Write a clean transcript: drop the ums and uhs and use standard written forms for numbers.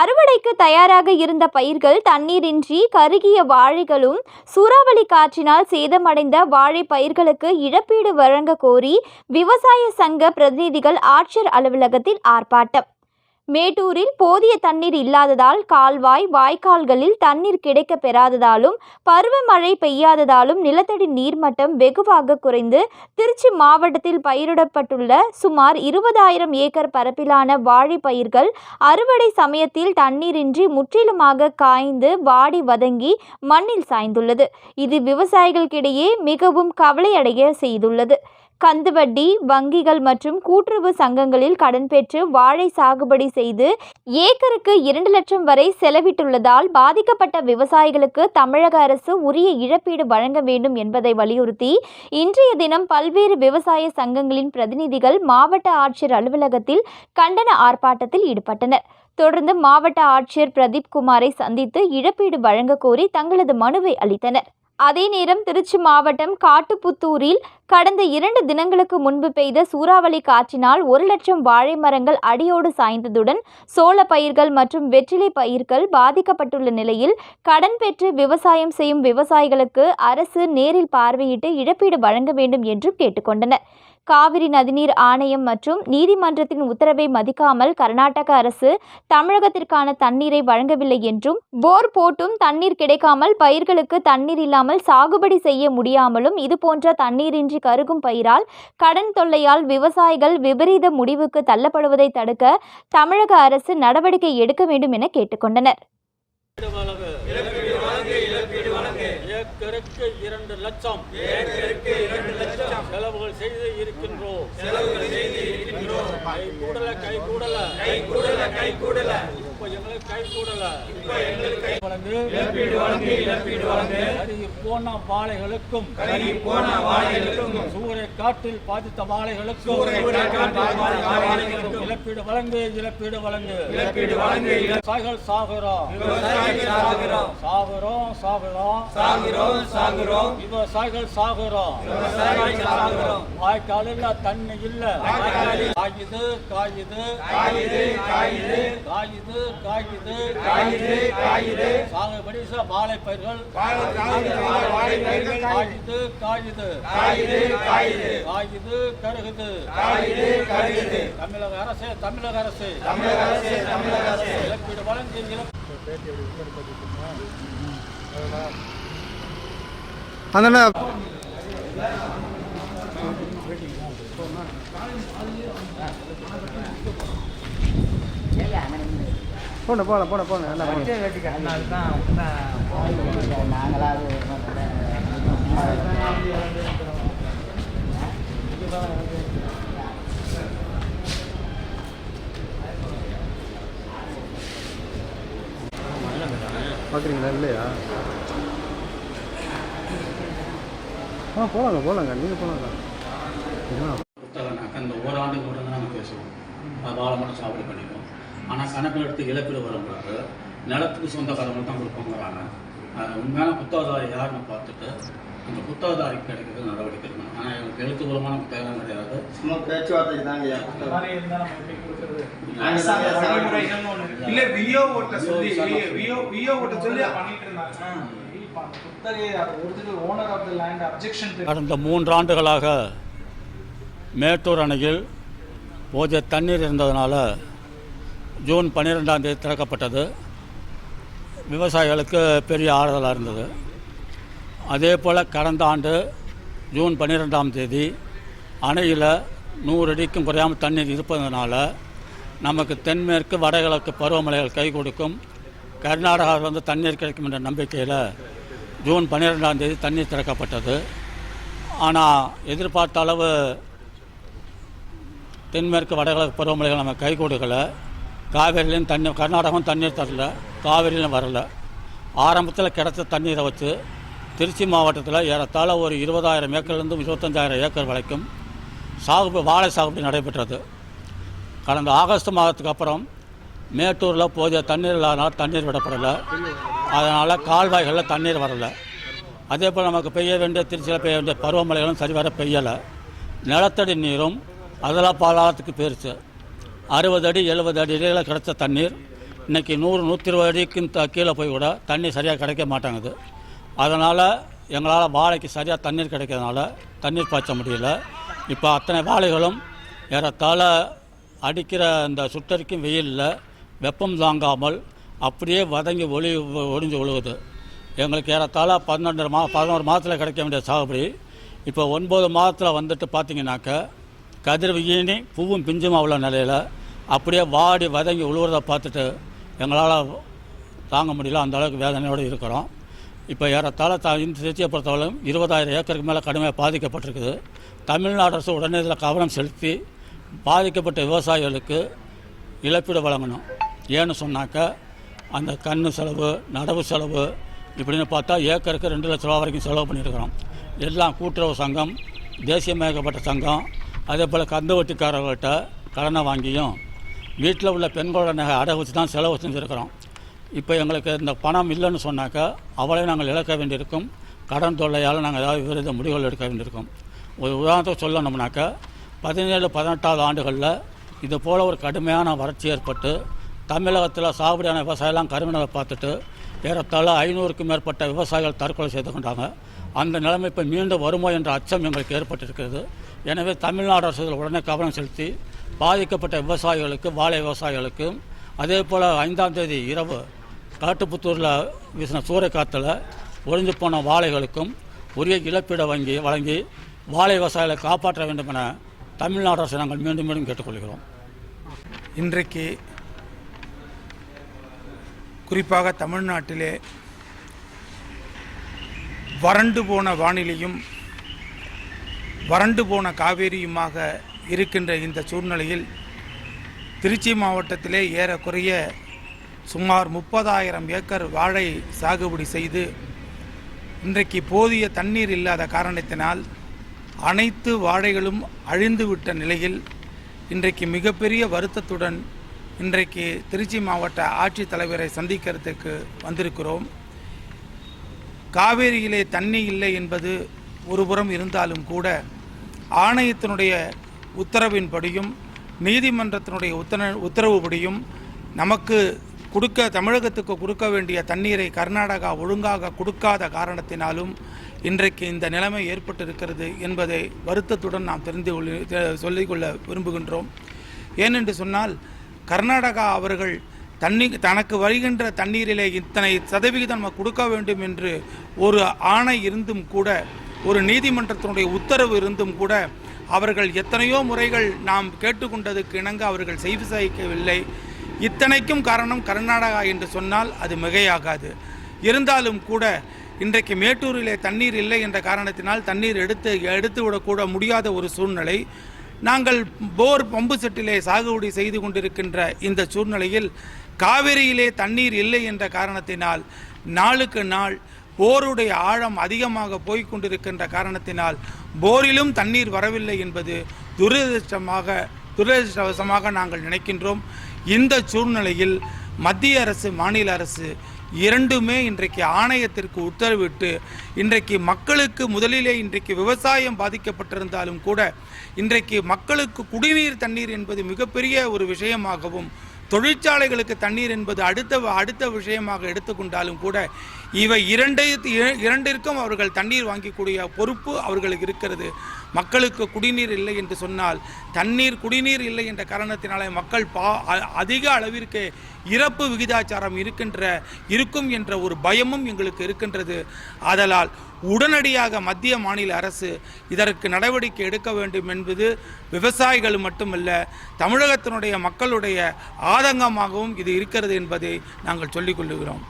அறுவடைக்கு தயாராக இருந்த பயிர்கள் தண்ணீரின்றி கருகிய வாழைகளும் சூறாவளி காற்றினால் சேதமடைந்த வாழை பயிர்களுக்கு இழப்பீடு வழங்க கோரி விவசாய சங்க பிரதிநிதிகள் ஆட்சியர் அலுவலகத்தில் ஆர்ப்பாட்டம். மேட்டூரில் போதிய தண்ணீர் இல்லாததால் கால்வாய் வாய்க்கால்களில் தண்ணீர் கிடைக்க பெறாததாலும் பருவமழை பெய்யாததாலும் நிலத்தடி நீர்மட்டம் வெகுவாக குறைந்து திருச்சி மாவட்டத்தில் பயிரிடப்பட்டுள்ள சுமார் 20,000 ஏக்கர் பரப்பிலான வாழை பயிர்கள் அறுவடை சமயத்தில் தண்ணீரின்றி முற்றிலுமாக காய்ந்து வாடி வதங்கி மண்ணில் சாய்ந்துள்ளது. இது விவசாயிகளுக்கிடையே மிகவும் கவலையடைய செய்துள்ளது. கந்துவட்டி வங்கிகள் மற்றும் கூட்டுறவு சங்கங்களில் கடன் பெற்று வாழை சாகுபடி செய்து ஏக்கருக்கு 2 லட்சம் வரை செலவிட்டுள்ளதால் பாதிக்கப்பட்ட விவசாயிகளுக்கு தமிழக அரசு உரிய இழப்பீடு வழங்க வேண்டும் என்பதை வலியுறுத்தி இன்றைய தினம் பல்வேறு விவசாய சங்கங்களின் பிரதிநிதிகள் மாவட்ட ஆட்சியர் அலுவலகத்தில் கண்டன ஆர்ப்பாட்டத்தில் ஈடுபட்டனர். தொடர்ந்து மாவட்ட ஆட்சியர் பிரதீப் குமாரை சந்தித்து இழப்பீடு வழங்க கோரி தங்களது மனுவை அளித்தனர். அதே நேரம் திருச்சி மாவட்டம் காட்டுப்புத்தூரில் கடந்த 2 தினங்களுக்கு முன்பு பெய்த சூறாவளி காற்றினால் 1 லட்சம் வாழை மரங்கள் அடியோடு சாய்ந்ததுடன் சோள பயிர்கள் மற்றும் வெற்றிலை பயிர்கள் பாதிக்கப்பட்டுள்ள நிலையில் கடன் பெற்று விவசாயம் செய்யும் விவசாயிகளுக்கு அரசு நேரில் பார்வையிட்டு இழப்பீடு வழங்க வேண்டும் என்றும் கேட்டுக்கொண்டனர். காவிரி நதிநீர் ஆணையம் மற்றும் நீதிமன்றத்தின் உத்தரவை மதிக்காமல் கர்நாடக அரசு தமிழகத்திற்கான தண்ணீரை வழங்கவில்லை என்றும் போர் போட்டும் தண்ணீர் கிடைக்காமல் பயிர்களுக்கு தண்ணீர் இல்லாமல் சாகுபடி செய்ய முடியாமலும் இதுபோன்ற தண்ணீரின்றி கருகும் பயிரால் கடன் தொல்லையால் விவசாயிகள் விபரீத முடிவுக்கு தள்ளப்படுவதை தடுக்க தமிழக அரசு நடவடிக்கை எடுக்க வேண்டும் என கேட்டுக்கொண்டனர். ஏக்கருக்கு 2 லட்சம் செலவுகள் செய்து இருக்கின்றோம். கை கூடல இப்போ எங்களுக்கு கை கூடல போன வாழைகளுக்கும் சூறை காட்டில் பாதித்த வாழைகளுக்கும் இழப்பீடு வழங்கு. விவசாயிகள் சாகுறோம். விவசாயிகள் சாகுறோம். வாய்க்காலில் தண்ணி இல்ல. காயுது சாகுபடி வாழை பயிர்கள் காயுது கருகுது. தமிழக அரசு இழப்பீடு வழங்கி போன பார்க்குறீங்களா இல்லையா? போகலாங்க நீங்கள் போகலாங்க. புத்தகம்னாக்க இந்த ஓராண்டுக்கு மட்டும் தான் நம்ம பேசுவோம். அது வாழை மட்டும் சாப்பிட பண்ணிப்போம். ஆனால் கணக்கில் எடுத்து இழப்பீடு வரும்போது நிலத்துக்கு சொந்தக்காரங்க தான் கொடுப்போங்கிறாங்க. உண்மையான புத்தகதாரி யாருன்னு பார்த்துட்டு அந்த புத்தகதாரிக்கு கிடைக்கிறது நடவடிக்கை இருக்கணும். ஆனால் எங்களுக்கு எழுத்துப்பூர்வமான புத்தகம் கிடையாது. சும்மா பேச்சுவார்த்தைக்கு தாங்க கடந்த 3 ஆண்டுகளாக மேட்டூர் அணையில் போதிய தண்ணீர் இருந்ததுனால ஜூன் 12ஆம் தேதி திறக்கப்பட்டது. விவசாயிகளுக்கு பெரிய ஆறுதலாக இருந்தது. அதே போல் கடந்த ஆண்டு ஜூன் 12ஆம் தேதி அணையில் 100 அடிக்கும் குறையாமல் தண்ணீர் இருப்பதனால நமக்கு தென்மேற்கு வடகிழக்கு பருவமழைகள் கை கொடுக்கும், கர்நாடகாவிலிருந்து தண்ணீர் கிடைக்கும் என்ற நம்பிக்கையில் ஜூன் 12ஆம் தேதி தண்ணீர் திறக்கப்பட்டது. ஆனால் எதிர்பார்த்த அளவு தென்மேற்கு வடகிழக்கு பருவமழைகள் நம்ம கை கொடுக்கலை. காவேரியிலையும் தண்ணீர், கர்நாடகம் தண்ணீர் தரல, காவேரியிலும் வரலை. ஆரம்பத்தில் கிடைச்ச தண்ணீரை வச்சு திருச்சி மாவட்டத்தில் ஏறத்தாழ ஒரு 20,000 ஏக்கர்லேருந்து 25,000 ஏக்கர் வரைக்கும் வாழை சாகுபடி நடைபெற்றது. கடந்த ஆகஸ்ட் மாதத்துக்கு அப்புறம் மேட்டூரில் போதிய தண்ணீர் இல்லாதனால் தண்ணீர் விடப்படலை. அதனால் கால்வாய்களில் தண்ணீர் வரலை. அதே போல் நமக்கு பெய்ய வேண்டிய திருச்சியில் பெய்ய வேண்டிய பருவமழைகளும் சரிவர பெய்யலை. நிலத்தடி நீரும் அதில் பாலாளத்துக்கு போயிருச்சு. 60 அடி 70 அடி இடையில் கிடைச்ச தண்ணீர் இன்றைக்கி 100-120 அடிக்கு கீழே போய் கூட தண்ணி சரியாக கிடைக்க மாட்டேங்குது. அதனால் எங்களால் வாழைக்கு சரியாக தண்ணீர் கிடைக்கிறதுனால தண்ணீர் பாய்ச்ச முடியல. இப்போ அத்தனை வாழைகளும் ஏறத்தாழ அடிக்கிற இந்த சுட்டரிக்கும் வெயிலில் வெப்பம் தாங்காமல் அப்படியே வதங்கி ஒளிஞ்சு விழுகுது. எங்களுக்கு ஏறத்தாழ 11 மாதத்தில் கிடைக்க வேண்டிய சாகுபடி இப்போ 9 மாதத்தில் வந்துட்டு பார்த்திங்கனாக்க கதிர் வீணி பூவும் பிஞ்சும் உள்ள நிலையில் அப்படியே வாடி வதங்கி விழுவுறதை பார்த்துட்டு எங்களால் தாங்க முடியல. அந்த அளவுக்கு வேதனையோடு இருக்கிறோம். இப்போ ஏறத்தாழ இந்த திருச்சியை பொறுத்தவரைக்கும் 20,000 ஏக்கருக்கு மேலே கடுமையாக பாதிக்கப்பட்டிருக்குது. தமிழ்நாடு அரசு உடனே இதில் கவனம் செலுத்தி பாதிக்கப்பட்ட விவசாயிகளுக்கு இழப்பீடு வழங்கணும். ஏன்னு சொன்னாக்க அந்த கன்று செலவு, நடவு செலவு இப்படின்னு பார்த்தா ஏக்கருக்கு 2 லட்ச ரூபா வரைக்கும் செலவு பண்ணியிருக்கிறோம். எல்லாம் கூட்டுறவு சங்கம், தேசியமயக்கப்பட்ட சங்கம், அதே போல் கந்து வட்டிக்காரர்கள்ட்ட கடனை வாங்கியும் வீட்டில் உள்ள பெண்களோட நகை அடகு வச்சு தான் செலவு செஞ்சுருக்கிறோம். இப்போ எங்களுக்கு இந்த பணம் இல்லைன்னு சொன்னாக்கா அவளையும் நாங்கள் இழக்க வேண்டியிருக்கும். கடன் தொல்லையால் நாங்கள் ஏதாவது விருது முடிவுகள் எடுக்க வேண்டியிருக்கும். ஒரு உதாரணத்துக்கு சொல்லணும்னாக்கா 17-18 ஆண்டுகளில் இது போல் ஒரு கடுமையான வறட்சி ஏற்பட்டு தமிழகத்தில் சாகுபடியான விவசாயம்லாம் கருவினதை பார்த்துட்டு ஏறத்தாழ 500க்கும் மேற்பட்ட விவசாயிகள் தற்கொலை செய்து கொண்டாங்க. அந்த நிலைமை இப்போ மீண்டும் வருமோ என்ற அச்சம் எங்களுக்கு ஏற்பட்டிருக்கிறது. எனவே தமிழ்நாடு அரசு உடனே கவனம் செலுத்தி பாதிக்கப்பட்ட விவசாயிகளுக்கு, வாழை விவசாயிகளுக்கு, அதே போல் 5ஆம் தேதி இரவு காட்டுப்புத்தூரில் வீசின சூறைக்காற்றில் ஒழிஞ்சு போன வாழைகளுக்கும் உரிய இழப்பீடு வழங்கி வாழை விவசாயிகளை காப்பாற்ற வேண்டும் என தமிழ்நாடு அரசு நாங்கள் மீண்டும் மீண்டும் கேட்டுக்கொள்கிறோம். இன்றைக்கு குறிப்பாக தமிழ்நாட்டிலே வறண்டு போன வானிலையும் வறண்டு போன காவேரியுமாக இருக்கின்ற இந்த சூழ்நிலையில் திருச்சி மாவட்டத்திலே ஏறக்குறைய சுமார் 30,000 ஏக்கர் வாழை சாகுபடி செய்து இன்றைக்கு போதிய தண்ணீர் இல்லாத காரணத்தினால் அனைத்து வாழைகளும் அழிந்துவிட்ட நிலையில் இன்றைக்கு மிகப்பெரிய வருத்தத்துடன் இன்றைக்கு திருச்சி மாவட்ட ஆட்சித்தலைவரை சந்திக்கிறதுக்கு வந்திருக்கிறோம். காவேரியிலே தண்ணி இல்லை என்பது ஒருபுறம் இருந்தாலும் கூட ஆணையத்தினுடைய உத்தரவின்படியும் நீதிமன்றத்தினுடைய உத்தரவுபடியும் நமக்கு தமிழகத்துக்கு கொடுக்க வேண்டிய தண்ணீரை கர்நாடகா ஒழுங்காக கொடுக்காத காரணத்தினாலும் இன்றைக்கு இந்த நிலைமை ஏற்பட்டிருக்கிறது என்பதை வருத்தத்துடன் நாம் சொல்லிக்கொள்ள விரும்புகின்றோம். ஏனென்று சொன்னால் கர்நாடகா அவர்கள் தனக்கு வருகின்ற தண்ணீரிலே இத்தனை சதவிகிதம் நம்ம கொடுக்க வேண்டும் என்று ஒரு ஆணை இருந்தும் கூட, ஒரு நீதிமன்றத்தினுடைய உத்தரவு இருந்தும் கூட அவர்கள் எத்தனையோ முறைகள் நாம் கேட்டுக்கொண்டதுக்கு இணங்க அவர்கள் செய்விக்கவில்லை. இத்தனைக்கும் காரணம் கர்நாடகா என்று சொன்னால் அது மிகையாகாது. இருந்தாலும் கூட இன்றைக்கு மேட்டூரிலே தண்ணீர் இல்லை என்ற காரணத்தினால் தண்ணீர் எடுத்து விடக்கூட முடியாத ஒரு சூழ்நிலை. நாங்கள் போர் பம்பு செட்டிலே சாகுபடி செய்து கொண்டிருக்கின்ற இந்த சூழ்நிலையில் காவிரியிலே தண்ணீர் இல்லை என்ற காரணத்தினால் நாளுக்கு நாள் போருடைய ஆழம் அதிகமாக போய்கொண்டிருக்கின்ற காரணத்தினால் போரிலும் தண்ணீர் வரவில்லை என்பது துரதிர்ஷ்டவசமாக நாங்கள் நினைக்கின்றோம். இந்த சூழ்நிலையில் மத்திய அரசு, மாநில அரசு இரண்டுமே இன்றைக்கு ஆணையத்திற்கு உத்தரவிட்டு இன்றைக்கு மக்களுக்கு முதலிலே இன்றைக்கு விவசாயம் பாதிக்கப்பட்டிருந்தாலும் கூட இன்றைக்கு மக்களுக்கு குடிநீர் தண்ணீர் என்பது மிகப்பெரிய ஒரு விஷயமாகவும், தொழிற்சாலைகளுக்கு தண்ணீர் என்பது அடுத்த விஷயமாக எடுத்துக்கொண்டாலும் கூட இவை இரண்டிற்கும் அவர்கள் தண்ணீர் வாங்கக்கூடிய பொறுப்பு அவர்களுக்கு இருக்கிறது. மக்களுக்கு குடிநீர் இல்லை என்று சொன்னால் குடிநீர் இல்லை என்ற காரணத்தினாலே மக்கள் அதிக அளவிற்கு இறப்பு விகிதாச்சாரம் இருக்கும் என்ற ஒரு பயமும் எங்களுக்கு இருக்கின்றது. ஆதலால் உடனடியாக மத்திய மாநில அரசு இதற்கு நடவடிக்கை எடுக்க வேண்டும் என்பது விவசாயிகள் மட்டுமல்ல, தமிழகத்தினுடைய மக்களுடைய ஆதங்கமாகவும் இது இருக்கிறது என்பதை நாங்கள் சொல்லிக் கொள்கிறோம்.